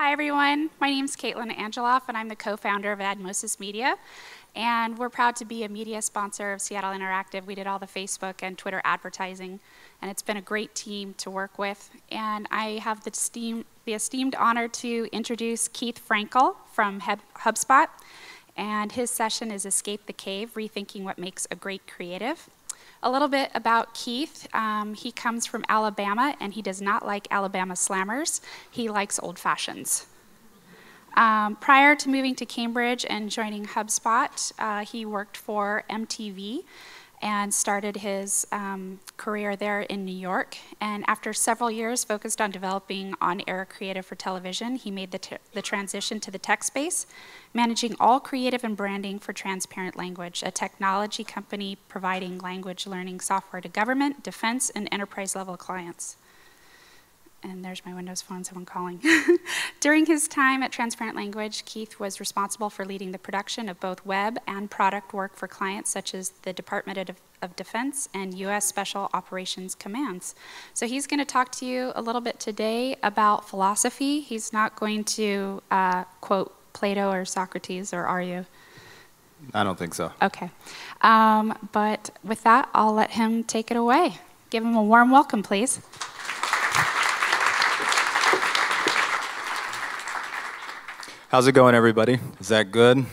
Hi everyone, my name is Caitlin Angeloff and I'm the co-founder of Admosis Media. And we're proud to be a media sponsor of Seattle Interactive. We did all the Facebook and Twitter advertising, and it's been a great team to work with. And I have the esteemed honor to introduce Keith Frankel from HubSpot. And his session is Escape the Cave, Rethinking What Makes a Great Creative. A little bit about Keith. He comes from Alabama, and he does not like Alabama slammers. He likes old fashions. Prior to moving to Cambridge and joining HubSpot, he worked for MTV and started his career there in New York. And after several years focused on developing on-air creative for television, he made the transition to the tech space, managing all creative and branding for Transparent Language, a technology company providing language learning software to government, defense, and enterprise-level clients. And there's my Windows Phone, someone calling. During his time at Transparent Language, Keith was responsible for leading the production of both web and product work for clients such as the Department of Defense and U.S. Special Operations Commands. So he's going to talk to you a little bit today about philosophy. He's not going to quote Plato or Socrates, or are you? I don't think so. Okay. But with that, I'll let him take it away. Give him a warm welcome, please. How's it going, everybody? Is that good?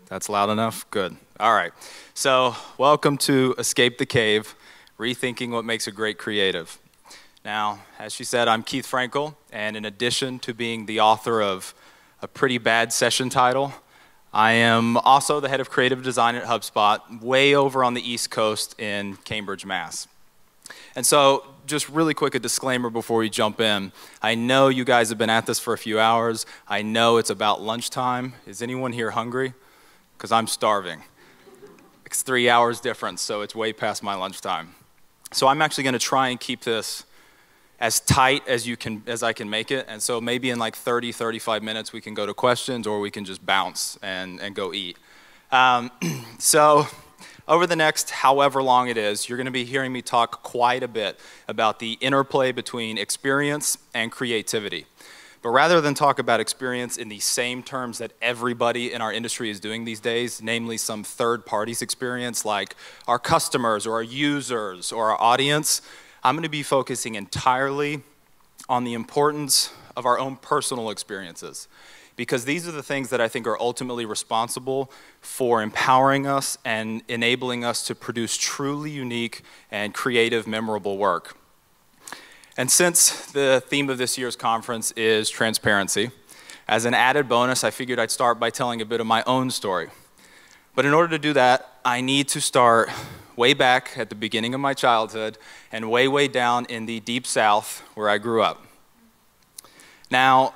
That's loud enough? Good. All right. So welcome to Escape the Cave, Rethinking What Makes a Great Creative. Now, as she said, I'm Keith Frankel, and in addition to being the author of a pretty bad session title, I am also the head of creative design at HubSpot, way over on the East Coast in Cambridge, Mass. And so, just really quick, a disclaimer before we jump in. I know you guys have been at this for a few hours. I know it's about lunchtime. Is anyone here hungry? Because I'm starving. It's 3 hours difference, so it's way past my lunchtime. So I'm actually going to try and keep this as tight as I can make it. And so maybe in like 30, 35 minutes we can go to questions, or we can just bounce and go eat. So over the next however long it is, you're going to be hearing me talk quite a bit about the interplay between experience and creativity. But rather than talk about experience in the same terms that everybody in our industry is doing these days, namely some third party's experience like our customers or our users or our audience, I'm going to be focusing entirely on the importance of our own personal experiences. Because these are the things that I think are ultimately responsible for empowering us and enabling us to produce truly unique and creative, memorable work. And since the theme of this year's conference is transparency, as an added bonus, I figured I'd start by telling a bit of my own story. But in order to do that, I need to start way back at the beginning of my childhood and way, way down in the deep South where I grew up. Now,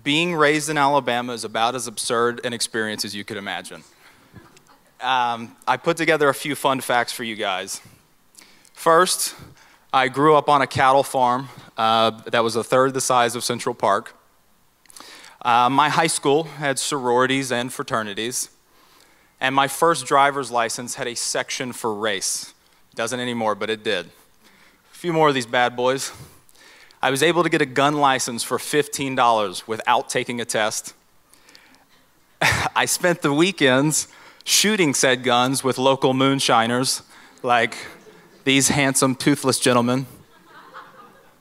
being raised in Alabama is about as absurd an experience as you could imagine. I put together a few fun facts for you guys. First, I grew up on a cattle farm that was a third the size of Central Park. My high school had sororities and fraternities. And my first driver's license had a section for race. Doesn't anymore, but it did. A few more of these bad boys. I was able to get a gun license for $15 without taking a test. I spent the weekends shooting said guns with local moonshiners, like these handsome, toothless gentlemen.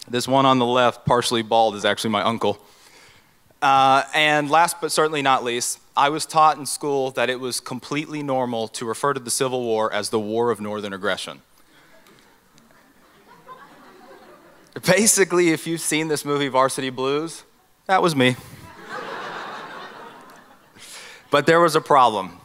This one on the left, partially bald, is actually my uncle. And last but certainly not least, I was taught in school that it was completely normal to refer to the Civil War as the War of Northern Aggression. Basically, if you've seen this movie Varsity Blues, that was me. But there was a problem.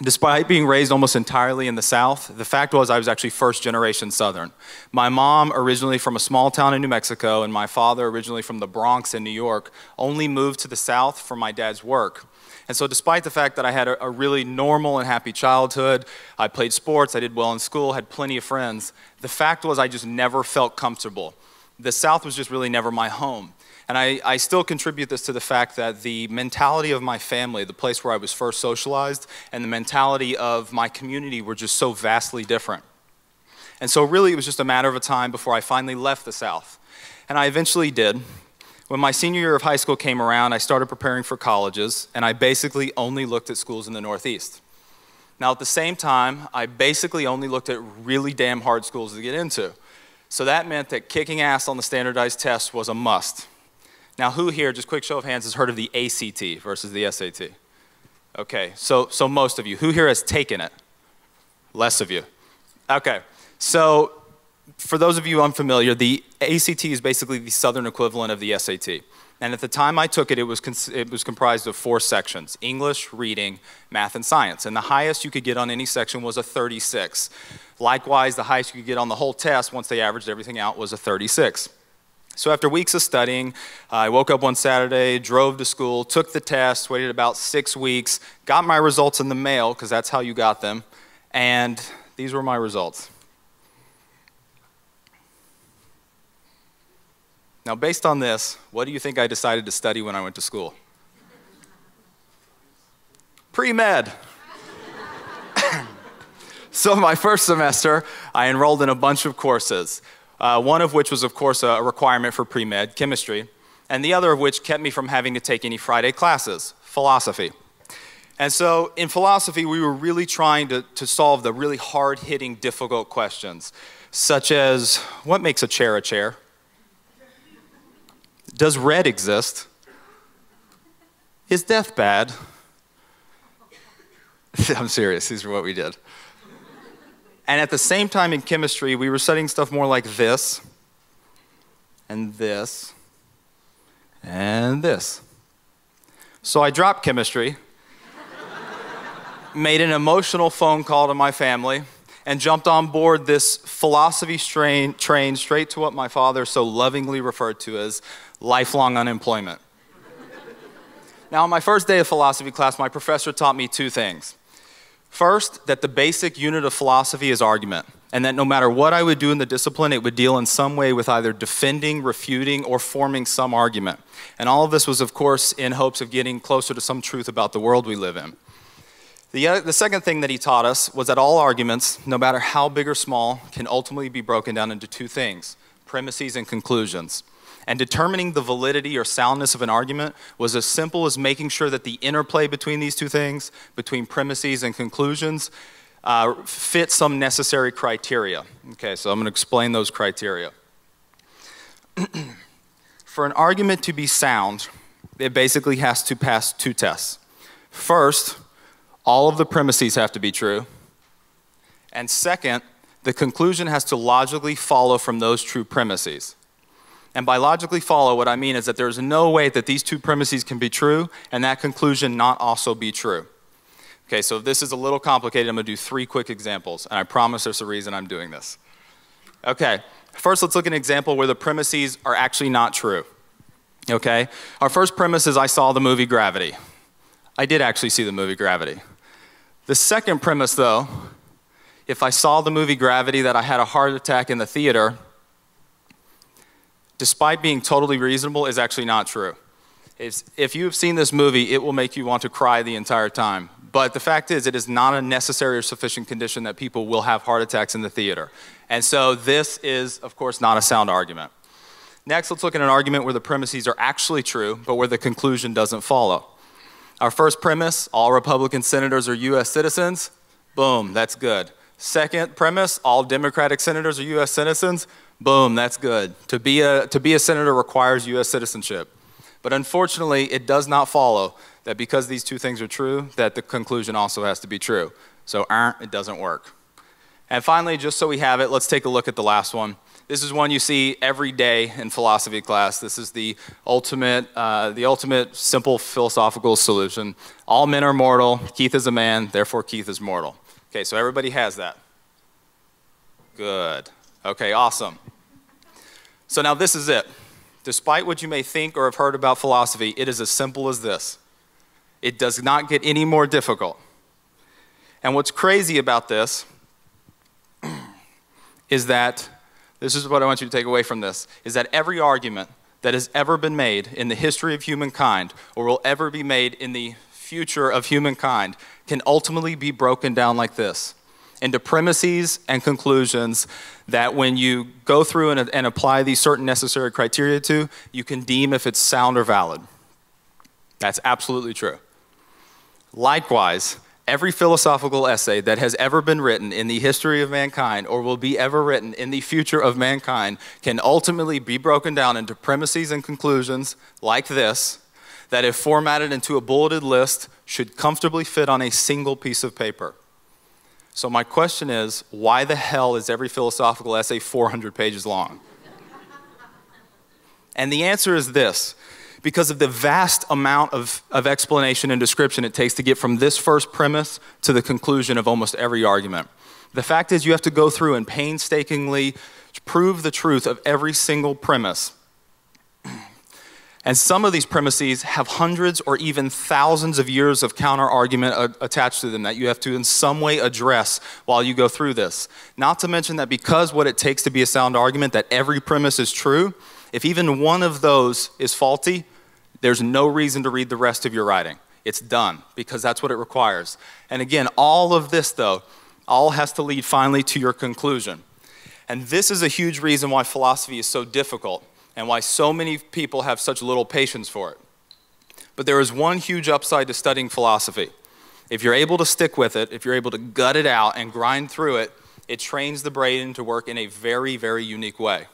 Despite being raised almost entirely in the South, the fact was I was actually first-generation Southern. My mom, originally from a small town in New Mexico, and my father, originally from the Bronx in New York, only moved to the South for my dad's work. And so despite the fact that I had a really normal and happy childhood, I played sports, I did well in school, had plenty of friends, the fact was I just never felt comfortable. The South was just really never my home. And I still contribute this to the fact that the mentality of my family, the place where I was first socialized, and the mentality of my community were just so vastly different. And so really it was just a matter of a time before I finally left the South. And I eventually did. When my senior year of high school came around, I started preparing for colleges, and I basically only looked at schools in the Northeast. Now, at the same time, I basically only looked at really damn hard schools to get into. So that meant that kicking ass on the standardized test was a must. Now, who here, just quick show of hands, has heard of the ACT versus the SAT? Okay, so most of you. Who here has taken it? Less of you. Okay, so for those of you unfamiliar, the ACT is basically the Southern equivalent of the SAT. And at the time I took it, it was comprised of 4 sections: English, reading, math, and science. And the highest you could get on any section was a 36. Likewise, the highest you could get on the whole test, once they averaged everything out, was a 36. So after weeks of studying, I woke up one Saturday, drove to school, took the test, waited about 6 weeks, got my results in the mail, because that's how you got them, and these were my results. Now, based on this, what do you think I decided to study when I went to school? Pre-med. So my first semester, I enrolled in a bunch of courses, one of which was, of course, a requirement for pre-med, chemistry, and the other of which kept me from having to take any Friday classes, philosophy. And so in philosophy, we were really trying to solve the really hard-hitting, difficult questions, such as, what makes a chair a chair? Does red exist? Is death bad? I'm serious, these are what we did. And at the same time in chemistry, we were studying stuff more like this, and this, and this. So I dropped chemistry, made an emotional phone call to my family, and jumped on board this philosophy train straight to what my father so lovingly referred to as lifelong unemployment. Now, on my first day of philosophy class, my professor taught me 2 things. First, that the basic unit of philosophy is argument, and that no matter what I would do in the discipline, it would deal in some way with either defending, refuting, or forming some argument. And all of this was, of course, in hopes of getting closer to some truth about the world we live in. The second thing that he taught us was that all arguments, no matter how big or small, can ultimately be broken down into 2 things: premises and conclusions. And determining the validity or soundness of an argument was as simple as making sure that the interplay between these 2 things, between premises and conclusions, fit some necessary criteria. Okay, so I'm going to explain those criteria. For an argument to be sound, it basically has to pass 2 tests. First, all of the premises have to be true. And second, the conclusion has to logically follow from those true premises. And by logically follow, what I mean is that there's no way that these 2 premises can be true and that conclusion not also be true. Okay, so if this is a little complicated, I'm going to do 3 quick examples, and I promise there's a reason I'm doing this. Okay, first let's look at an example where the premises are actually not true. Okay, our first premise is I saw the movie Gravity. I did actually see the movie Gravity. The second premise, though, if I saw the movie Gravity that I had a heart attack in the theater, despite being totally reasonable, is actually not true. If you have seen this movie, it will make you want to cry the entire time. But the fact is, it is not a necessary or sufficient condition that people will have heart attacks in the theater. And so this is, of course, not a sound argument. Next, let's look at an argument where the premises are actually true, but where the conclusion doesn't follow. Our first premise, all Republican senators are U.S. citizens. Boom, that's good. Second premise, all Democratic senators are U.S. citizens. Boom, that's good. To be a senator requires U.S. citizenship. But unfortunately, it does not follow that because these 2 things are true, that the conclusion also has to be true. So it doesn't work. And finally, just so we have it, let's take a look at the last one. This is one you see every day in philosophy class. This is the ultimate simple philosophical solution. All men are mortal. Keith is a man, therefore Keith is mortal. Okay, so everybody has that. Good. Okay, awesome. So now this is it. Despite what you may think or have heard about philosophy, it is as simple as this. It does not get any more difficult. And what's crazy about this is that, this is what I want you to take away from this, is that every argument that has ever been made in the history of humankind or will ever be made in the future of humankind can ultimately be broken down like this. into premises and conclusions that when you go through and apply these certain necessary criteria to, you can deem if it's sound or valid. That's absolutely true. Likewise, every philosophical essay that has ever been written in the history of mankind or will be ever written in the future of mankind can ultimately be broken down into premises and conclusions like this, that if formatted into a bulleted list, should comfortably fit on a single piece of paper. So my question is, why the hell is every philosophical essay 400 pages long? And the answer is this: because of the vast amount of explanation and description it takes to get from this first premise to the conclusion of almost every argument. The fact is, you have to go through and painstakingly prove the truth of every single premise. And some of these premises have hundreds or even thousands of years of counter-argument attached to them that you have to in some way address while you go through this. Not to mention that because what it takes to be a sound argument, that every premise is true, if even one of those is faulty, there's no reason to read the rest of your writing. It's done, because that's what it requires. And again, all of this, though, all has to lead finally to your conclusion. And this is a huge reason why philosophy is so difficult and why so many people have such little patience for it. But there is one huge upside to studying philosophy. If you're able to stick with it, if you're able to gut it out and grind through it, it trains the brain to work in a very, very unique way.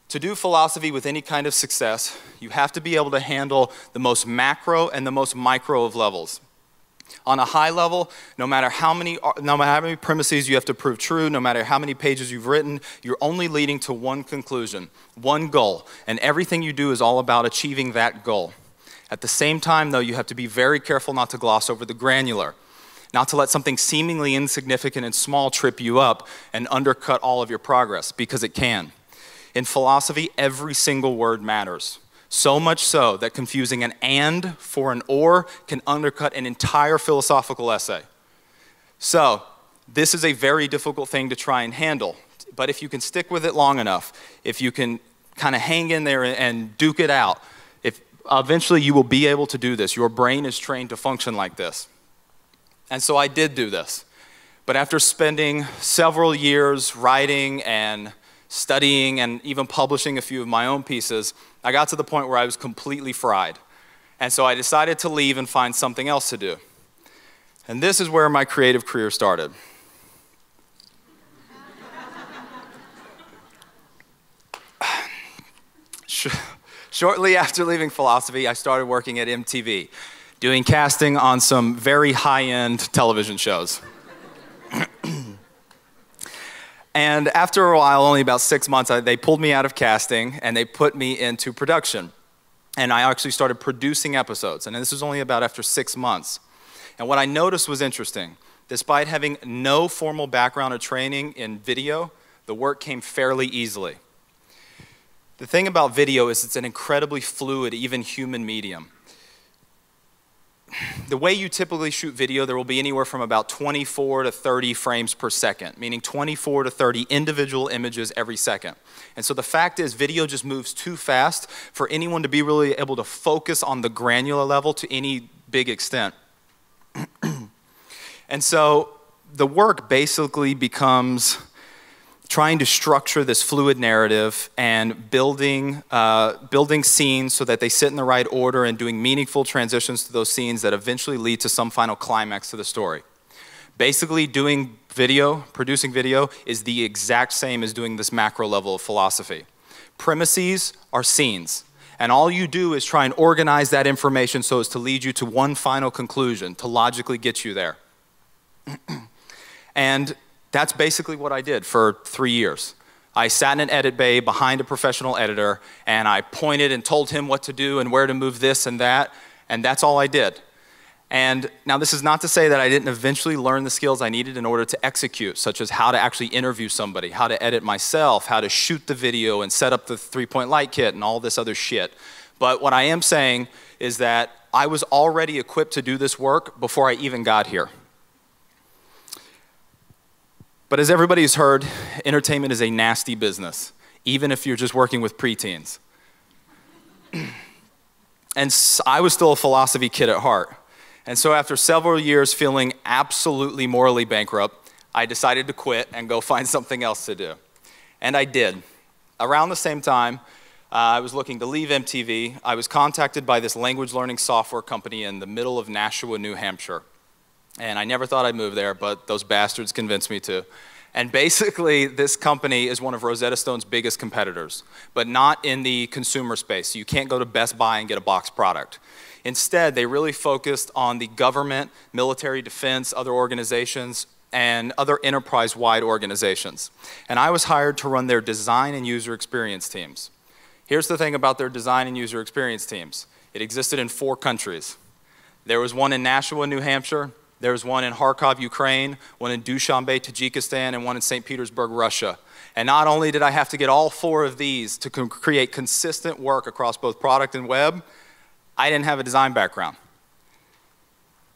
To do philosophy with any kind of success, you have to be able to handle the most macro and the most micro of levels. On a high level, no matter how many premises you have to prove true, no matter how many pages you've written, you're only leading to one conclusion, one goal, and everything you do is all about achieving that goal. At the same time, though, you have to be very careful not to gloss over the granular, not to let something seemingly insignificant and small trip you up and undercut all of your progress, because it can. In philosophy, every single word matters. So much so that confusing an and for an or can undercut an entire philosophical essay. So, this is a very difficult thing to try and handle. But if you can stick with it long enough, if you can kind of hang in there and duke it out, eventually you will be able to do this. Your brain is trained to function like this. And so I did do this. But after spending several years writing and studying and even publishing a few of my own pieces, I got to the point where I was completely fried. And so I decided to leave and find something else to do. And this is where my creative career started. Shortly after leaving philosophy, I started working at MTV, doing casting on some very high-end television shows. And after a while, only about 6 months, they pulled me out of casting and they put me into production. And I actually started producing episodes. And this was only about after 6 months. And what I noticed was interesting. Despite having no formal background or training in video, the work came fairly easily. The thing about video is it's an incredibly fluid, even human medium. The way you typically shoot video, there will be anywhere from about 24 to 30 frames per second, meaning 24 to 30 individual images every second. And so the fact is, video just moves too fast for anyone to be really able to focus on the granular level to any big extent. And so the work basically becomes trying to structure this fluid narrative and building scenes so that they sit in the right order and doing meaningful transitions to those scenes that eventually lead to some final climax to the story. Basically, doing video, producing video, is the exact same as doing this macro level of philosophy. Premises are scenes, and all you do is try and organize that information so as to lead you to one final conclusion, to logically get you there. And that's basically what I did for 3 years. I sat in an edit bay behind a professional editor, and I pointed and told him what to do and where to move this and that's all I did. And now this is not to say that I didn't eventually learn the skills I needed in order to execute, such as how to actually interview somebody, how to edit myself, how to shoot the video and set up the three-point light kit and all this other shit. But what I am saying is that I was already equipped to do this work before I even got here. But as everybody has heard, entertainment is a nasty business, even if you're just working with preteens. And I was still a philosophy kid at heart. And so after several years feeling absolutely morally bankrupt, I decided to quit and go find something else to do. And I did. Around the same time, I was looking to leave MTV. I was contacted by this language learning software company in the middle of Nashua, New Hampshire. And I never thought I'd move there, but those bastards convinced me to. And basically, this company is one of Rosetta Stone's biggest competitors, but not in the consumer space. So you can't go to Best Buy and get a box product. Instead, they really focused on the government, military defense, other organizations, and other enterprise-wide organizations. And I was hired to run their design and user experience teams. Here's the thing about their design and user experience teams. It existed in 4 countries. There was one in Nashua, New Hampshire. There was one in Kharkov, Ukraine, one in Dushanbe, Tajikistan, and one in St. Petersburg, Russia. And not only did I have to get all 4 of these to create consistent work across both product and web, I didn't have a design background.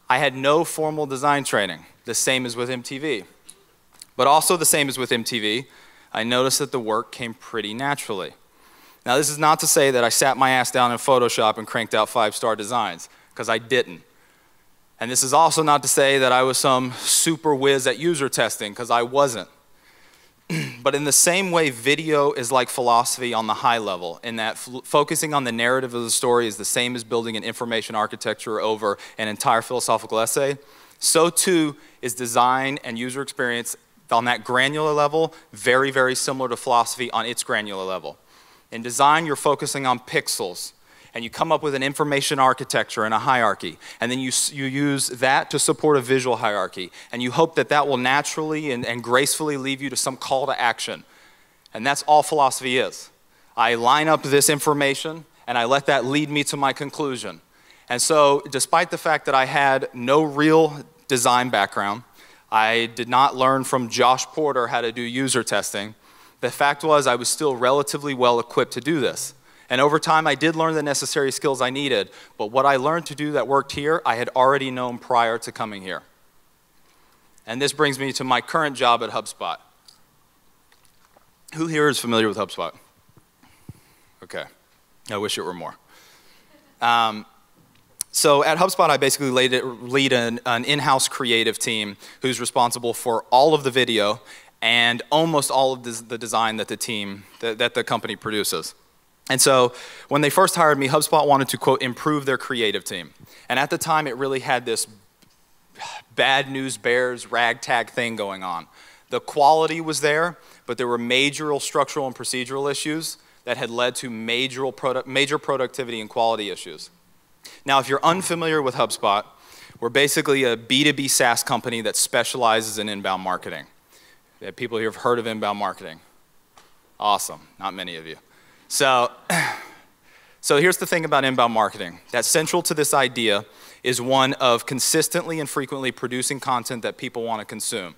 I had no formal design training, the same as with MTV. But also the same as with MTV, I noticed that the work came pretty naturally. Now, this is not to say that I sat my ass down in Photoshop and cranked out 5-star designs, because I didn't. And this is also not to say that I was some super whiz at user testing, because I wasn't. But in the same way, video is like philosophy on the high level, in that focusing on the narrative of the story is the same as building an information architecture over an entire philosophical essay. So too is design and user experience on that granular level, very, very similar to philosophy on its granular level. In design, you're focusing on pixels, and you come up with an information architecture and a hierarchy, and then you use that to support a visual hierarchy, and you hope that that will naturally and gracefully lead you to some call to action. And that's all philosophy is. I line up this information, and I let that lead me to my conclusion. And so, despite the fact that I had no real design background, I did not learn from Josh Porter how to do user testing, the fact was I was still relatively well equipped to do this. And over time, I did learn the necessary skills I needed, but what I learned to do that worked here, I had already known prior to coming here. And this brings me to my current job at HubSpot. Who here is familiar with HubSpot? Okay, I wish it were more. So at HubSpot, I basically lead an in-house creative team who's responsible for all of the video and almost all of the design that the company produces. And so when they first hired me, HubSpot wanted to, quote, improve their creative team. And at the time, it really had this bad news bears ragtag thing going on. The quality was there, but there were major structural and procedural issues that had led to major productivity and quality issues. Now, if you're unfamiliar with HubSpot, we're basically a B2B SaaS company that specializes in inbound marketing. People here have heard of inbound marketing. Awesome, not many of you. So here's the thing about inbound marketing. That central to this idea is one of consistently and frequently producing content that people want to consume.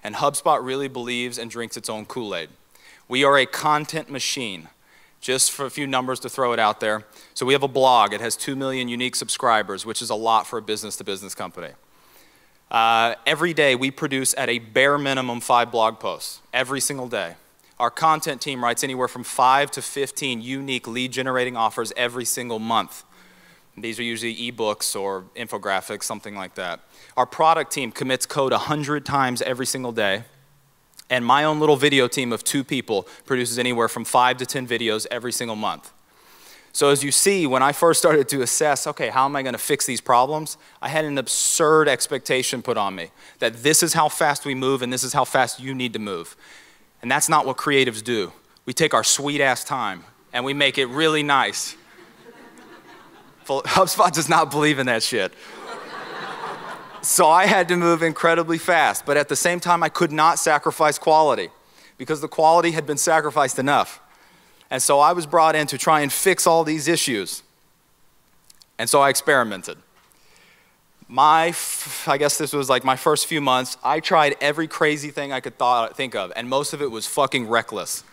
And HubSpot really believes and drinks its own Kool-Aid. We are a content machine. Just for a few numbers to throw it out there. So we have a blog. It has 2 million unique subscribers, which is a lot for a business-to-business company. Every day we produce at a bare minimum 5 blog posts, every single day. Our content team writes anywhere from 5 to 15 unique lead-generating offers every single month. These are usually ebooks or infographics, something like that. Our product team commits code 100 times every single day. And my own little video team of 2 people produces anywhere from 5 to 10 videos every single month. So as you see, when I first started to assess, okay, how am I going to fix these problems? I had an absurd expectation put on me that this is how fast we move and this is how fast you need to move. And that's not what creatives do. We take our sweet ass time and we make it really nice. HubSpot does not believe in that shit. So I had to move incredibly fast, but at the same time I could not sacrifice quality because the quality had been sacrificed enough. And so I was brought in to try and fix all these issues. And so I experimented. I guess this was like my first few months, I tried every crazy thing I could think of, and most of it was fucking reckless.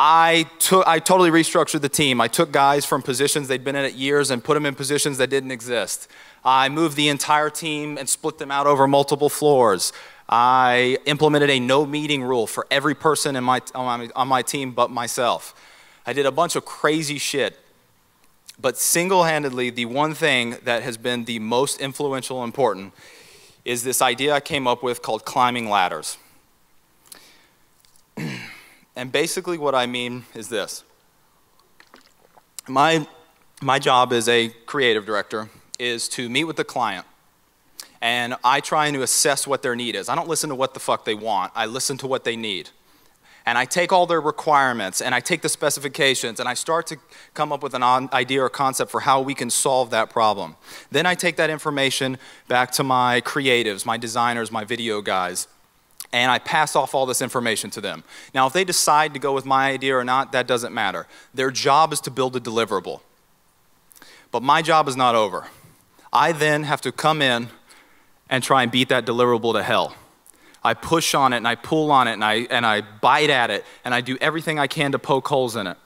I totally restructured the team. I took guys from positions they'd been in at years and put them in positions that didn't exist. I moved the entire team and split them out over multiple floors. I implemented a no meeting rule for every person on my team but myself. I did a bunch of crazy shit. But single-handedly, the one thing that has been the most influential and important is this idea I came up with called climbing ladders. And basically what I mean is this. My job as a creative director is to meet with the client, and I try to assess what their need is. I don't listen to what the fuck they want. I listen to what they need. And I take all their requirements, and I take the specifications, and I start to come up with an idea or concept for how we can solve that problem. Then I take that information back to my creatives, my designers, my video guys, and I pass off all this information to them. Now, if they decide to go with my idea or not, that doesn't matter. Their job is to build a deliverable. But my job is not over. I then have to come in and try and beat that deliverable to hell. I push on it and I pull on it and I bite at it and I do everything I can to poke holes in it.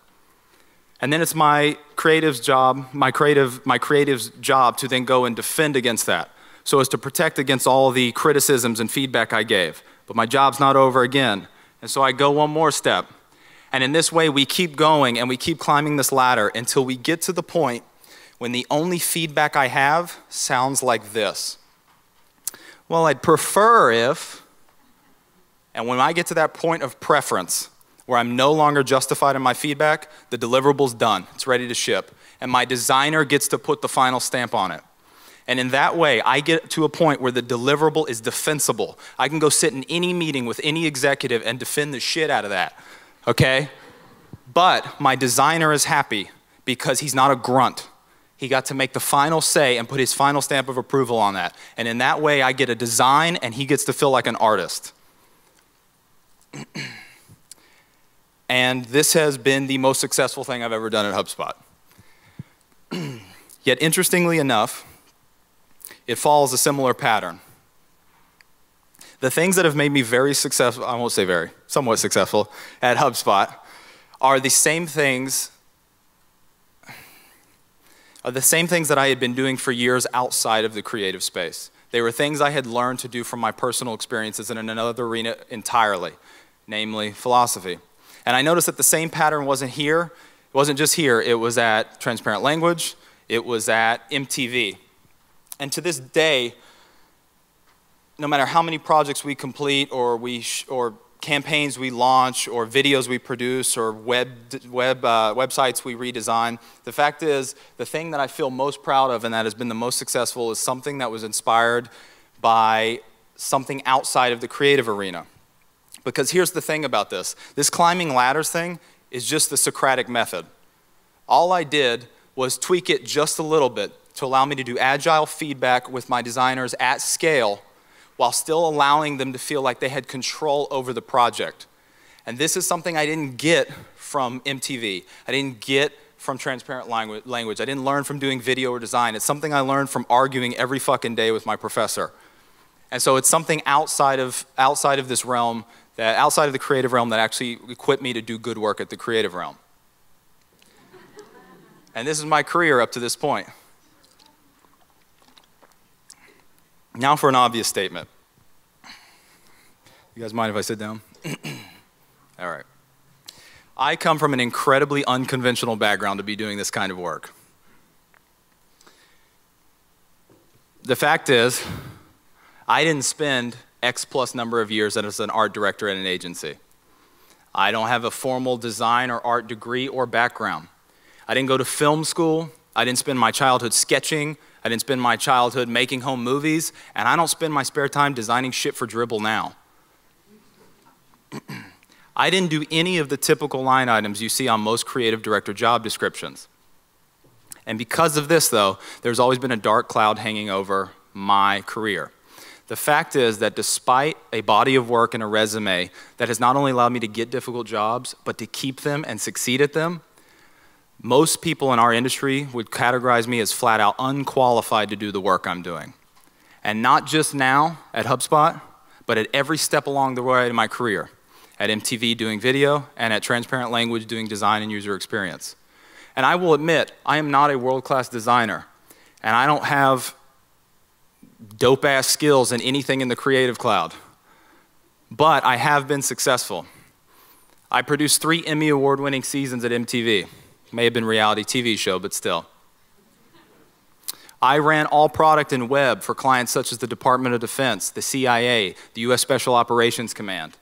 And then it's my creative's job to then go and defend against that, so as to protect against all the criticisms and feedback I gave. But my job's not over again. And so I go one more step. And in this way we keep going and we keep climbing this ladder until we get to the point when the only feedback I have sounds like this. Well, I'd prefer if... And when I get to that point of preference, where I'm no longer justified in my feedback, the deliverables done. It's ready to ship. And my designer gets to put the final stamp on it. And in that way, I get to a point where the deliverable is defensible. I can go sit in any meeting with any executive and defend the shit out of that, okay? But my designer is happy because he's not a grunt. He got to make the final say and put his final stamp of approval on that. And in that way, I get a design and he gets to feel like an artist. And this has been the most successful thing I've ever done at HubSpot. Yet interestingly enough, it follows a similar pattern. The things that have made me very successful, I won't say very, somewhat successful at HubSpot are the same things that I had been doing for years outside of the creative space. They were things I had learned to do from my personal experiences in another arena entirely, namely philosophy. And I noticed that the same pattern wasn't here. It wasn't just here. It was at Transparent Language. It was at MTV. And to this day, no matter how many projects we complete or campaigns we launch or videos we produce or websites we redesign, the fact is the thing that I feel most proud of and that has been the most successful is something that was inspired by something outside of the creative arena. Because here's the thing about this. This climbing ladders thing is just the Socratic method. All I did was tweak it just a little bit to allow me to do agile feedback with my designers at scale while still allowing them to feel like they had control over the project. And this is something I didn't get from MTV. I didn't get from Transparent Language. I didn't learn from doing video or design. It's something I learned from arguing every fucking day with my professor. And so it's something outside of this realm, outside of the creative realm, that actually equipped me to do good work at the creative realm. And this is my career up to this point. Now for an obvious statement. You guys mind if I sit down? All right. I come from an incredibly unconventional background to be doing this kind of work. The fact is, I didn't spend X plus number of years as an art director at an agency. I don't have a formal design or art degree or background. I didn't go to film school. I didn't spend my childhood sketching. I didn't spend my childhood making home movies. And I don't spend my spare time designing shit for Dribbble now. I didn't do any of the typical line items you see on most creative director job descriptions. And because of this, though, there's always been a dark cloud hanging over my career. The fact is that despite a body of work and a resume that has not only allowed me to get difficult jobs, but to keep them and succeed at them, most people in our industry would categorize me as flat out unqualified to do the work I'm doing. And not just now at HubSpot, but at every step along the way in my career. At MTV doing video, and at Transparent Language doing design and user experience. And I will admit, I am not a world-class designer, and I don't have dope-ass skills in anything in the Creative Cloud. But I have been successful. I produced 3 Emmy Award-winning seasons at MTV. May have been a reality TV show, but still. I ran all product and web for clients such as the Department of Defense, the CIA, the US Special Operations Command.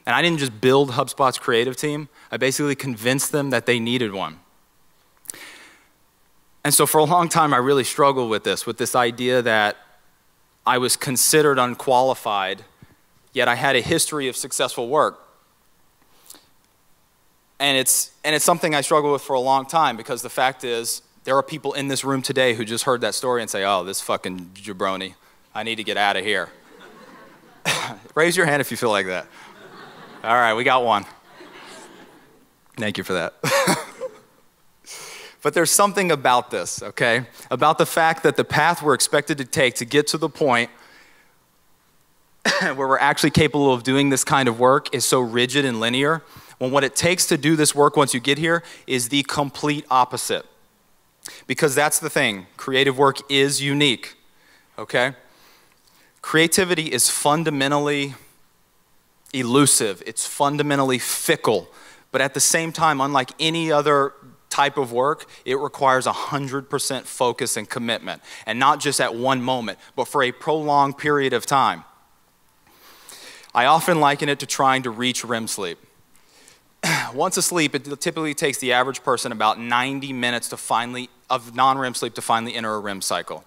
And I didn't just build HubSpot's creative team, I basically convinced them that they needed one. And so for a long time, I really struggled with this idea that I was considered unqualified, yet I had a history of successful work. And it's something I struggled with for a long time, because the fact is, there are people in this room today who just heard that story and say, oh, this fucking jabroni, I need to get out of here. Raise your hand if you feel like that. All right, we got one. Thank you for that. But there's something about this, okay? About the fact that the path we're expected to take to get to the point where we're actually capable of doing this kind of work is so rigid and linear, when what it takes to do this work once you get here is the complete opposite. Because that's the thing, creative work is unique, okay? Creativity is fundamentally elusive, it's fundamentally fickle, but at the same time, unlike any other type of work, it requires 100% focus and commitment, and not just at one moment, but for a prolonged period of time. I often liken it to trying to reach REM sleep. Once asleep, it typically takes the average person about 90 minutes of non-REM sleep to finally enter a REM cycle.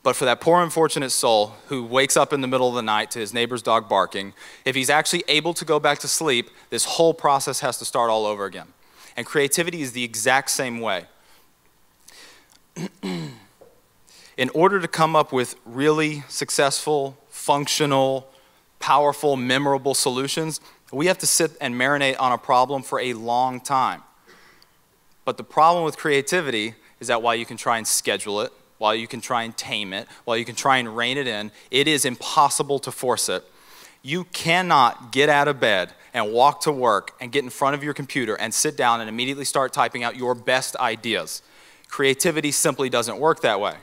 But for that poor unfortunate soul who wakes up in the middle of the night to his neighbor's dog barking, if he's actually able to go back to sleep, this whole process has to start all over again. And creativity is the exact same way. In order to come up with really successful, functional, powerful, memorable solutions, we have to sit and marinate on a problem for a long time. But the problem with creativity is that while you can try and schedule it, while you can try and tame it, while you can try and rein it in, it is impossible to force it. You cannot get out of bed and walk to work and get in front of your computer and sit down and immediately start typing out your best ideas. Creativity simply doesn't work that way.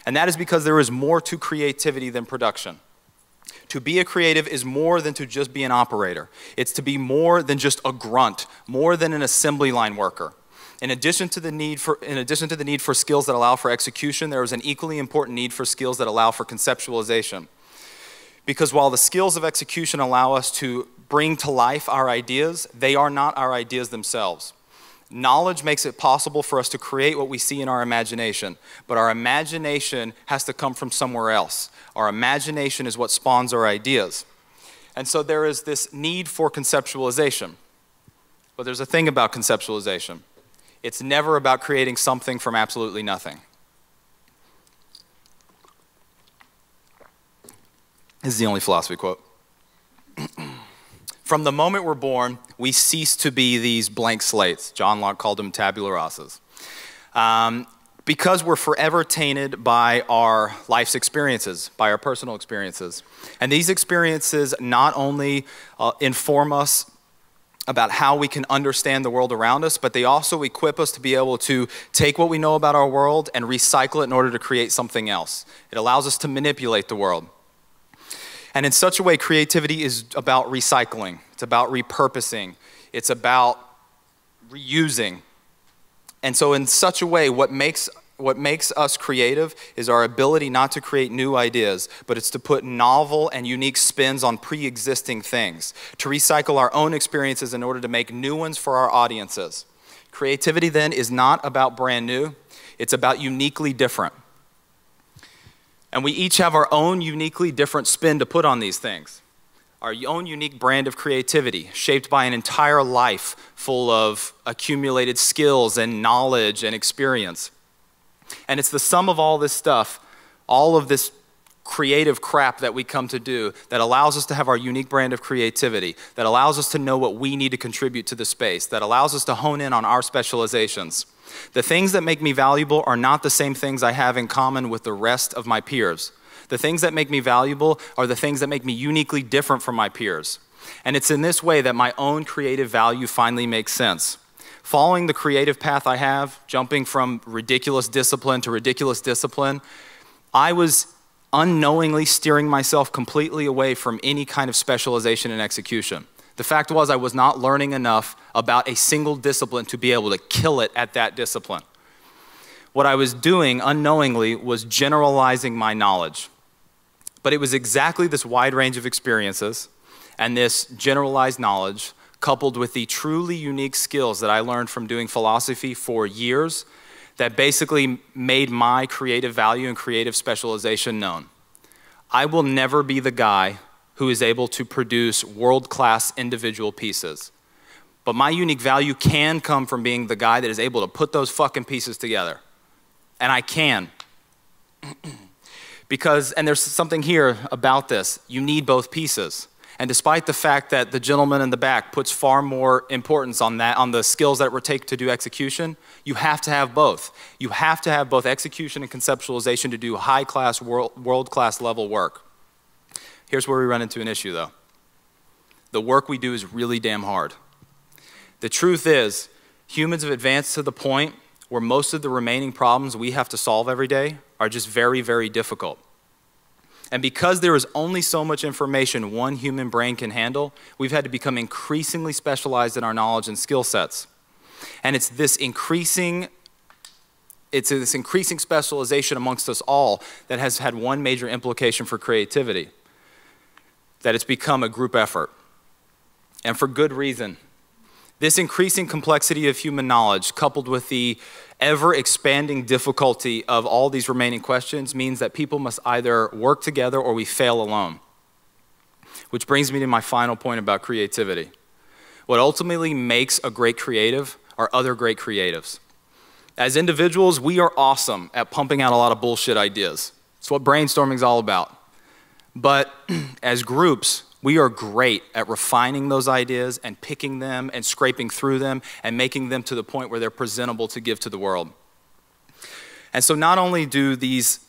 And that is because there is more to creativity than production. To be a creative is more than to just be an operator. It's to be more than just a grunt, more than an assembly line worker. In addition to the need for skills that allow for execution, there is an equally important need for skills that allow for conceptualization. Because while the skills of execution allow us to bring to life our ideas, they are not our ideas themselves. Knowledge makes it possible for us to create what we see in our imagination, but our imagination has to come from somewhere else. Our imagination is what spawns our ideas. And so there is this need for conceptualization. But there's a thing about conceptualization. It's never about creating something from absolutely nothing. This is the only philosophy quote. From the moment we're born, we cease to be these blank slates. John Locke called them tabula rasas. Because we're forever tainted by our life's experiences, by our personal experiences. And these experiences not only inform us about how we can understand the world around us, but they also equip us to be able to take what we know about our world and recycle it in order to create something else. It allows us to manipulate the world. And in such a way, creativity is about recycling. It's about repurposing. It's about reusing. And so in such a way, what makes us creative is our ability not to create new ideas, but it's to put novel and unique spins on pre-existing things, to recycle our own experiences in order to make new ones for our audiences. Creativity then is not about brand new, it's about uniquely different. And we each have our own uniquely different spin to put on these things. Our own unique brand of creativity, shaped by an entire life full of accumulated skills and knowledge and experience. And it's the sum of all this stuff, all of this creative crap that we come to do, that allows us to have our unique brand of creativity, that allows us to know what we need to contribute to the space, that allows us to hone in on our specializations. The things that make me valuable are not the same things I have in common with the rest of my peers. The things that make me valuable are the things that make me uniquely different from my peers. And it's in this way that my own creative value finally makes sense. Following the creative path I have, jumping from ridiculous discipline to ridiculous discipline, I was unknowingly steering myself completely away from any kind of specialization and execution. The fact was I was not learning enough about a single discipline to be able to kill it at that discipline. what I was doing unknowingly was generalizing my knowledge. But it was exactly this wide range of experiences and this generalized knowledge coupled with the truly unique skills that I learned from doing philosophy for years that basically made my creative value and creative specialization known. I will never be the guy who is able to produce world-class individual pieces. But my unique value can come from being the guy that is able to put those fucking pieces together. And I can. Because, and there's something here about this, you need both pieces. And despite the fact that the gentleman in the back puts far more importance on that, on the skills that it would take to do execution, you have to have both. You have to have both execution and conceptualization to do high-class, world-class level work. Here's where we run into an issue though. The work we do is really damn hard. The truth is, humans have advanced to the point where most of the remaining problems we have to solve every day are just very, very difficult. And because there is only so much information one human brain can handle, we've had to become increasingly specialized in our knowledge and skill sets. And it's this increasing specialization amongst us all that has had one major implication for creativity, that it's become a group effort. And for good reason. This increasing complexity of human knowledge, coupled with the ever-expanding difficulty of all these remaining questions, means that people must either work together or we fail alone. Which brings me to my final point about creativity. What ultimately makes a great creative are other great creatives. As individuals, we are awesome at pumping out a lot of bullshit ideas. It's what brainstorming is all about. But as groups, we are great at refining those ideas and picking them and scraping through them and making them to the point where they're presentable to give to the world. And so not only do these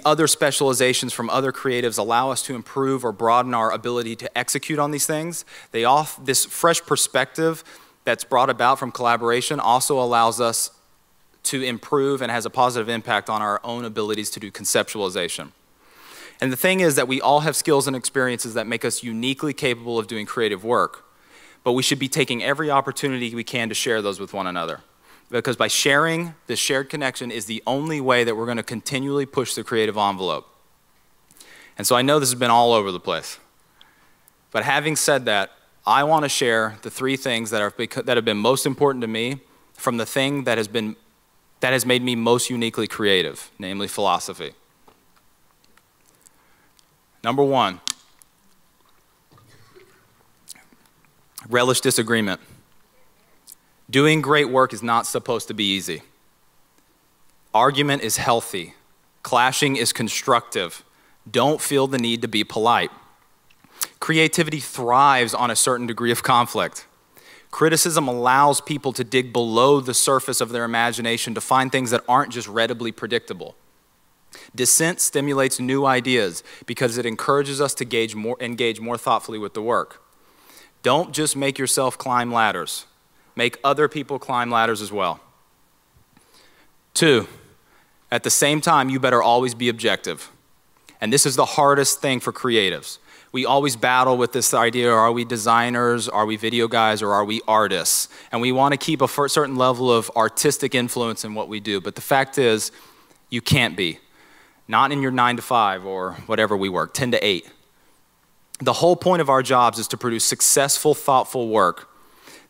other specializations from other creatives allow us to improve or broaden our ability to execute on these things, this fresh perspective that's brought about from collaboration also allows us to improve and has a positive impact on our own abilities to do conceptualization. And the thing is that we all have skills and experiences that make us uniquely capable of doing creative work. But we should be taking every opportunity we can to share those with one another. Because by sharing, this shared connection is the only way that we're going to continually push the creative envelope. And so I know this has been all over the place. But having said that, I want to share the three things that have been most important to me from the thing that has made me most uniquely creative, namely philosophy. Number one, relish disagreement. Doing great work is not supposed to be easy. Argument is healthy. Clashing is constructive. Don't feel the need to be polite. Creativity thrives on a certain degree of conflict. Criticism allows people to dig below the surface of their imagination to find things that aren't just readily predictable. Dissent stimulates new ideas because it encourages us to engage more thoughtfully with the work. Don't just make yourself climb ladders. Make other people climb ladders as well. 2, at the same time, you better always be objective. And this is the hardest thing for creatives. We always battle with this idea, are we designers, are we video guys, or are we artists? And we want to keep a certain level of artistic influence in what we do. But the fact is, you can't be. Not in your 9 to 5 or whatever we work, 10 to 8. The whole point of our jobs is to produce successful, thoughtful work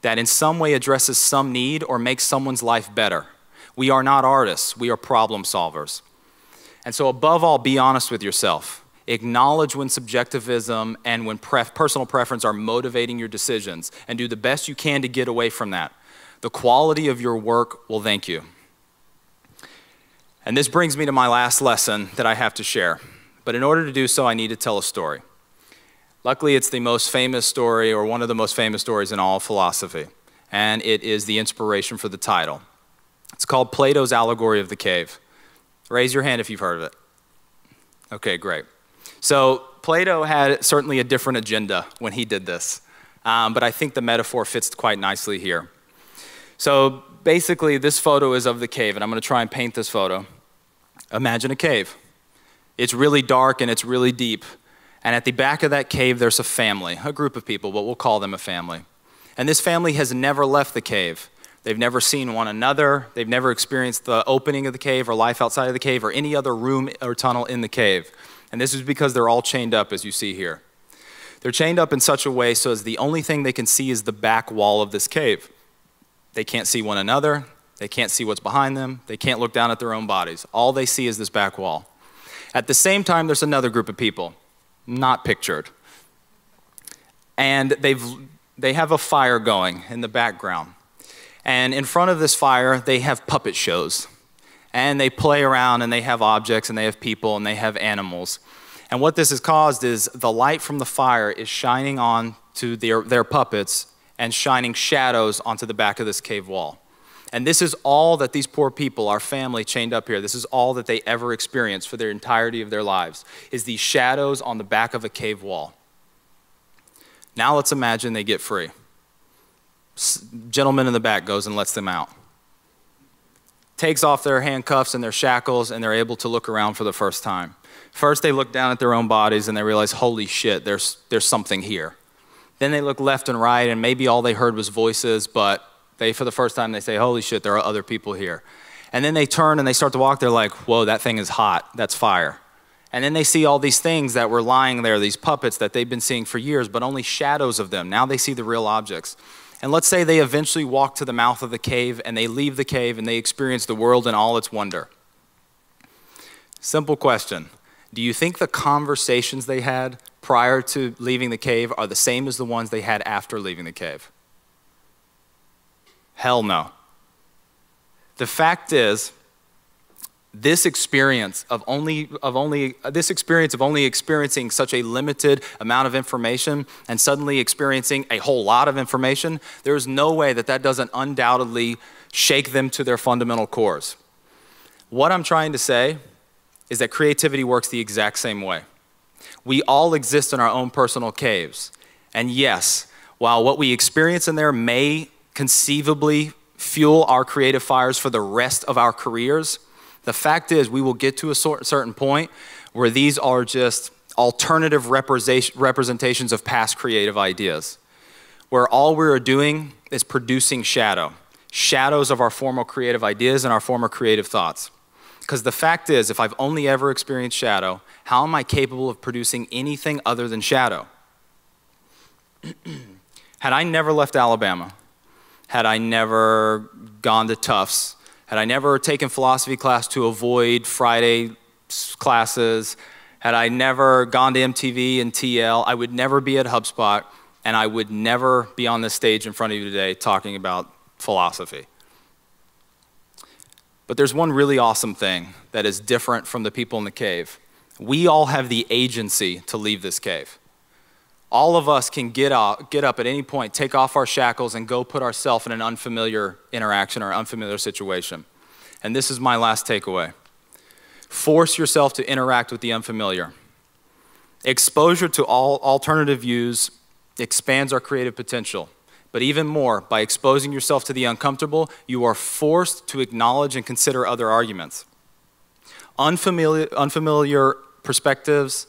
that in some way addresses some need or makes someone's life better. We are not artists, we are problem solvers. And so above all, be honest with yourself. Acknowledge when subjectivism and when personal preference are motivating your decisions, and do the best you can to get away from that. The quality of your work will thank you. And this brings me to my last lesson that I have to share. But in order to do so, I need to tell a story. Luckily, it's the most famous story, or one of the most famous stories in all of philosophy. And it is the inspiration for the title. It's called Plato's Allegory of the Cave. Raise your hand if you've heard of it. Okay, great. So Plato had certainly a different agenda when he did this. But I think the metaphor fits quite nicely here. So basically, this photo is of the cave, and I'm going to try and paint this photo. Imagine a cave. It's really dark and it's really deep. And at the back of that cave, there's a family, a group of people, but we'll call them a family. And this family has never left the cave. They've never seen one another. They've never experienced the opening of the cave or life outside of the cave or any other room or tunnel in the cave. And this is because they're all chained up, as you see here. They're chained up in such a way so as the only thing they can see is the back wall of this cave. They can't see one another. They can't see what's behind them. They can't look down at their own bodies. All they see is this back wall. At the same time, there's another group of people, not pictured. And they have a fire going in the background. And in front of this fire, they have puppet shows. And they play around, and they have objects, and they have people, and they have animals. And what this has caused is the light from the fire is shining on to their puppets and shining shadows onto the back of this cave wall. And this is all that these poor people, our family chained up here, this is all that they ever experienced for their entirety of their lives, is these shadows on the back of a cave wall. Now let's imagine they get free. Gentleman in the back goes and lets them out. Takes off their handcuffs and their shackles, and they're able to look around for the first time. First, they look down at their own bodies, and they realize, holy shit, there's something here. Then they look left and right, and maybe all they heard was voices, but for the first time, they say, holy shit, there are other people here. And then they turn and they start to walk. They're like, whoa, that thing is hot. That's fire. And then they see all these things that were lying there, these puppets that they've been seeing for years, but only shadows of them. Now they see the real objects. And let's say they eventually walk to the mouth of the cave, and they leave the cave, and they experience the world in all its wonder. Simple question. Do you think the conversations they had prior to leaving the cave are the same as the ones they had after leaving the cave? Hell no. The fact is, this experience of only experiencing such a limited amount of information and suddenly experiencing a whole lot of information, there is no way that doesn't undoubtedly shake them to their fundamental cores. What I'm trying to say is that creativity works the exact same way. We all exist in our own personal caves. And yes, while what we experience in there may conceivably fuel our creative fires for the rest of our careers, the fact is we will get to a certain point where these are just alternative representations of past creative ideas, where all we're doing is producing shadows of our former creative ideas and our former creative thoughts. Because the fact is, if I've only ever experienced shadow, how am I capable of producing anything other than shadow? Had I never left Alabama, had I never gone to Tufts, had I never taken philosophy class to avoid Friday classes, had I never gone to MTV and TL, I would never be at HubSpot, and I would never be on this stage in front of you today talking about philosophy. But there's one really awesome thing that is different from the people in the cave. We all have the agency to leave this cave. All of us can get up at any point, take off our shackles, and go put ourselves in an unfamiliar interaction or unfamiliar situation. And this is my last takeaway. Force yourself to interact with the unfamiliar. Exposure to all alternative views expands our creative potential. But even more, by exposing yourself to the uncomfortable, you are forced to acknowledge and consider other arguments. Unfamiliar perspectives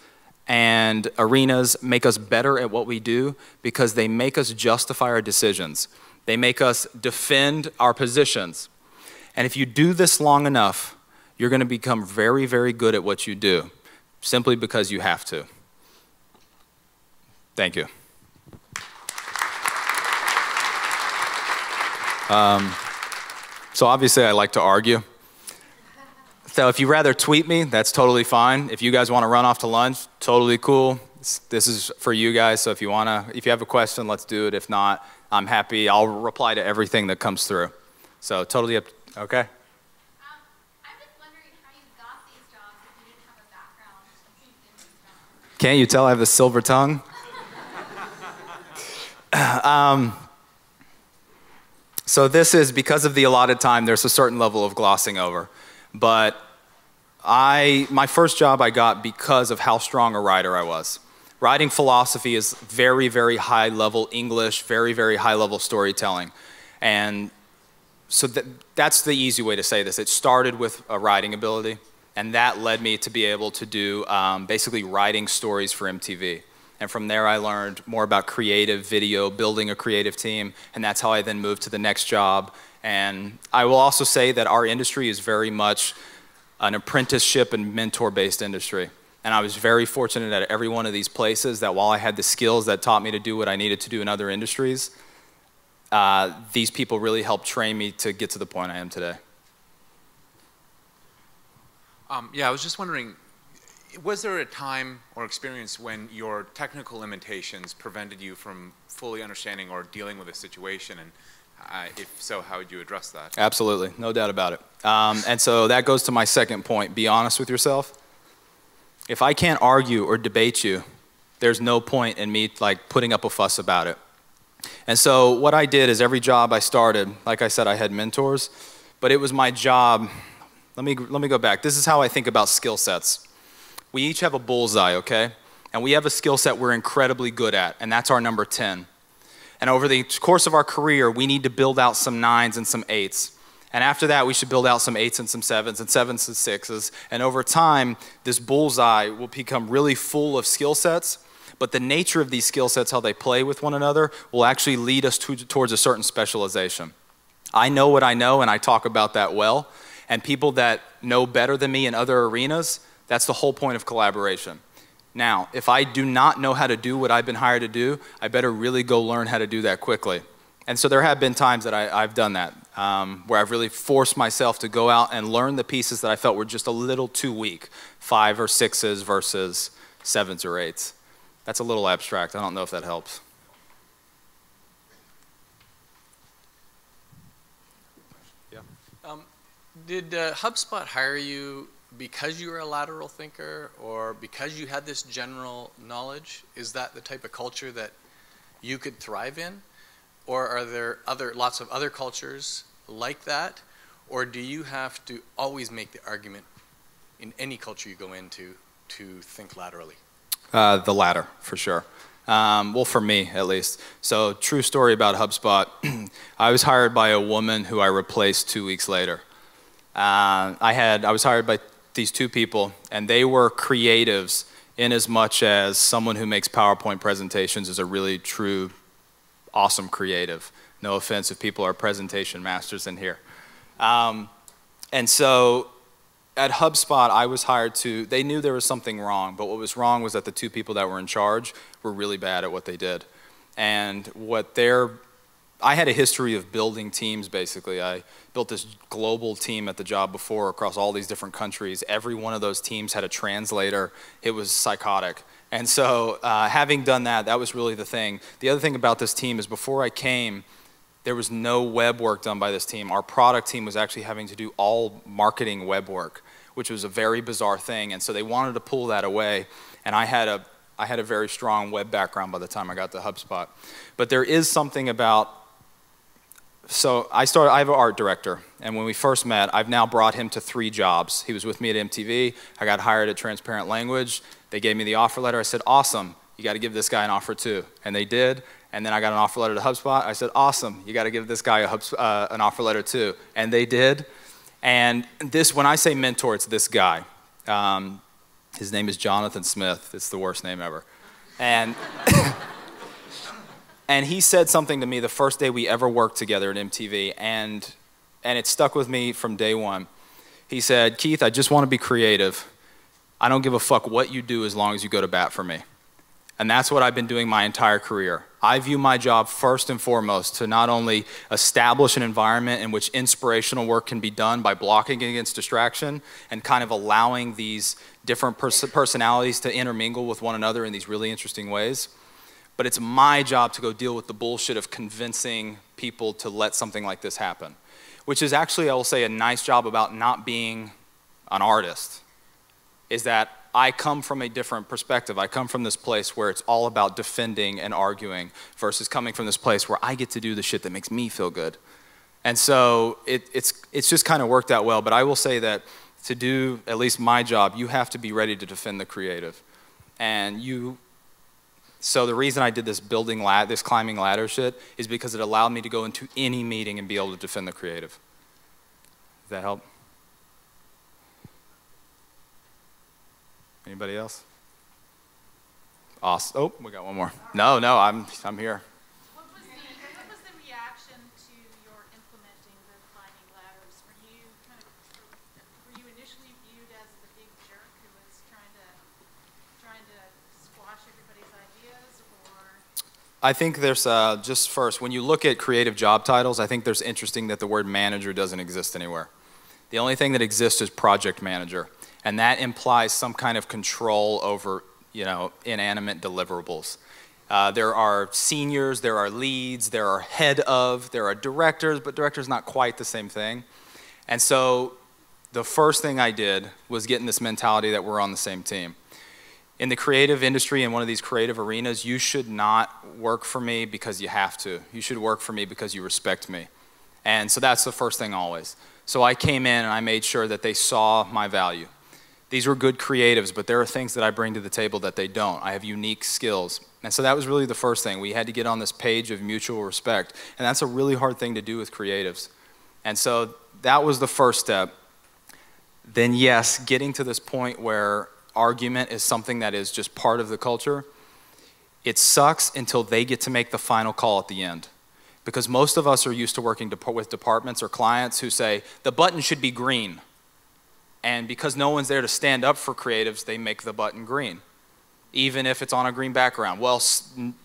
and arenas make us better at what we do because they make us justify our decisions. They make us defend our positions. And if you do this long enough, you're going to become very, very good at what you do, simply because you have to. Thank you. So obviously I like to argue. So if you'd rather tweet me, that's totally fine. If you guys want to run off to lunch, totally cool. This is for you guys, so if you have a question, let's do it. If not, I'm happy. I'll reply to everything that comes through. So totally up, okay? I'm just wondering how you got these jobs if you didn't have a background in these jobs. Can't you tell I have the silver tongue? So this is, because of the allotted time, there's a certain level of glossing over. But my first job I got because of how strong a writer I was. Writing philosophy is very, very high level English, very, very high level storytelling. And so that's the easy way to say this. It started with a writing ability, and that led me to be able to do basically writing stories for MTV. And from there I learned more about creative video, building a creative team, and that's how I then moved to the next job. And I will also say that our industry is very much an apprenticeship and mentor-based industry. And I was very fortunate at every one of these places that while I had the skills that taught me to do what I needed to do in other industries, these people really helped train me to get to the point I am today. Yeah, I was just wondering, was there a time or experience when your technical limitations prevented you from fully understanding or dealing with a situation? And if so, how would you address that? Absolutely, no doubt about it. And so that goes to my second point, be honest with yourself. If I can't argue or debate you, there's no point in me like putting up a fuss about it. And so what I did is every job I started, like I said, I had mentors, but it was my job. Let me go back. This is how I think about skill sets. We each have a bullseye, okay? And we have a skill set we're incredibly good at, and that's our number 10. And over the course of our career, we need to build out some 9s and some 8s. And after that, we should build out some 8s and some 7s and 7s and 6s. And over time, this bullseye will become really full of skill sets. But the nature of these skill sets, how they play with one another, will actually lead us towards a certain specialization. I know what I know, and I talk about that well. And people that know better than me in other arenas, that's the whole point of collaboration. Now, if I do not know how to do what I've been hired to do, I better really go learn how to do that quickly. And so there have been times that I've done that, where I've really forced myself to go out and learn the pieces that I felt were just a little too weak, 5 or 6s versus 7s or 8s. That's a little abstract. I don't know if that helps. Yeah. Did HubSpot hire you because you were a lateral thinker or because you had this general knowledge? Is that the type of culture that you could thrive in? Or are there lots of other cultures like that? Or do you have to always make the argument in any culture you go into to think laterally? The latter, for sure. Well, for me, at least. So, true story about HubSpot. I was hired by a woman who I replaced 2 weeks later. I was hired by these 2 people, and they were creatives in as much as someone who makes PowerPoint presentations is a really true, awesome creative. No offense if people are presentation masters in here. And so at HubSpot, I was hired they knew there was something wrong, but what was wrong was that the 2 people that were in charge were really bad at what they did. And I had a history of building teams, basically. I built this global team at the job before across all these different countries. Every one of those teams had a translator. It was psychotic. And so having done that, that was really the thing. The other thing about this team is before I came, there was no web work done by this team. Our product team was actually having to do all marketing web work, which was a very bizarre thing. And so they wanted to pull that away. And I had a very strong web background by the time I got to HubSpot. But there is something about, so I have an art director, and when we first met, I've now brought him to 3 jobs. He was with me at MTV. I got hired at Transparent Language. They gave me the offer letter. I said, awesome, you got to give this guy an offer too. And they did. And then I got an offer letter to HubSpot. I said, awesome, you got to give this guy an offer letter too. And they did. And when I say mentor, it's this guy. His name is Jonathan Smith. It's the worst name ever. And and he said something to me the first day we ever worked together at MTV, and it stuck with me from day one. He said, Keith, I just want to be creative. I don't give a fuck what you do as long as you go to bat for me. And that's what I've been doing my entire career. I view my job first and foremost to not only establish an environment in which inspirational work can be done by blocking against distraction and kind of allowing these different personalities to intermingle with one another in these really interesting ways, but it's my job to go deal with the bullshit of convincing people to let something like this happen, which is actually, I will say, a nice job about not being an artist, is that I come from a different perspective. I come from this place where it's all about defending and arguing versus coming from this place where I get to do the shit that makes me feel good. And so it's just kind of worked out well, but I will say that to do at least my job, you have to be ready to defend the creative. So the reason I did this climbing ladder shit is because it allowed me to go into any meeting and be able to defend the creative. Does that help? Anybody else? Awesome. Oh, we got one more. No, I'm here. What was the reaction to your implementing the I think there's, just first, when you look at creative job titles, I think there's interesting that the word manager doesn't exist anywhere. The only thing that exists is project manager, and that implies some kind of control over, you know, inanimate deliverables. There are seniors, there are leads, there are head of, there are directors, but director's not quite the same thing. And so the first thing I did was get in this mentality that we're on the same team. In the creative industry, in one of these creative arenas, you should not work for me because you have to. You should work for me because you respect me. And so that's the first thing always. So I came in and I made sure that they saw my value. These were good creatives, but there are things that I bring to the table that they don't. I have unique skills. And so that was really the first thing. We had to get on this page of mutual respect. And that's a really hard thing to do with creatives. And so that was the first step. Then yes, getting to this point where argument is something that is just part of the culture, it sucks until they get to make the final call at the end. Because most of us are used to working with departments or clients who say, the button should be green. And because no one's there to stand up for creatives, they make the button green, even if it's on a green background. Well,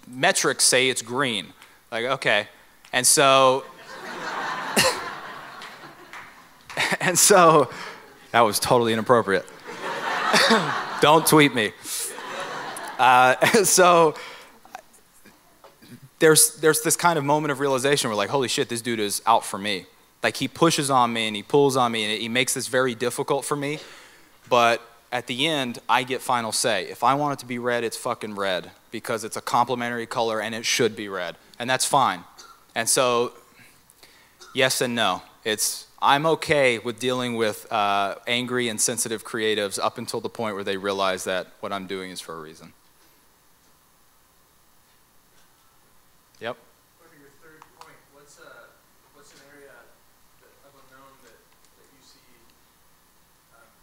metrics say it's green. Like, okay. And so, and so, that was totally inappropriate. Don't tweet me. So there's this kind of moment of realization where like, holy shit, this dude is out for me. Like he pushes on me and he pulls on me and he makes this very difficult for me. But at the end, I get final say. If I want it to be red, it's fucking red because it's a complementary color and it should be red. And that's fine. And so, yes and no. I'm okay with dealing with angry and sensitive creatives up until the point where they realize that what I'm doing is for a reason. Yep. Going to your third point, what's an area of unknown that you see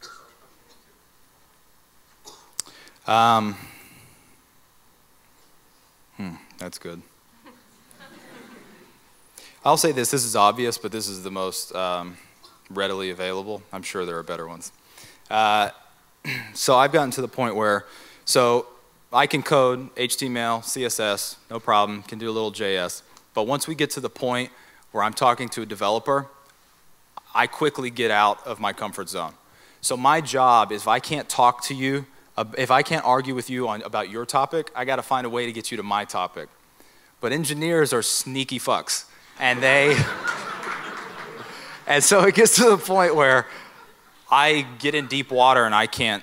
yourself pushing into? That's good. I'll say this is obvious, but this is the most readily available. I'm sure there are better ones. So I've gotten to the point where, so I can code HTML, CSS, no problem, can do a little JS. But once we get to the point where I'm talking to a developer, I quickly get out of my comfort zone. So my job is if I can't talk to you, if I can't argue with you about your topic, I gotta find a way to get you to my topic. But engineers are sneaky fucks. And and so it gets to the point where I get in deep water and I can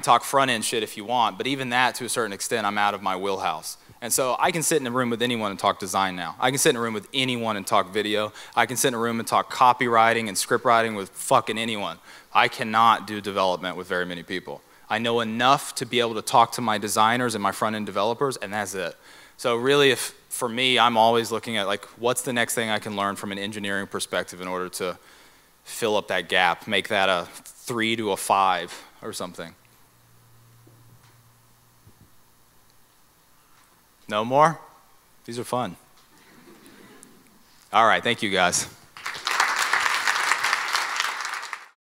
talk front end shit if you want, but even that to a certain extent, I'm out of my wheelhouse. And so I can sit in a room with anyone and talk design now. I can sit in a room with anyone and talk video. I can sit in a room and talk copywriting and script writing with fucking anyone. I cannot do development with very many people. I know enough to be able to talk to my designers and my front end developers, and that's it. So really, for me, I'm always looking at like, what's the next thing I can learn from an engineering perspective in order to fill up that gap, make that a 3 to a 5 or something. No more? These are fun. All right, thank you guys.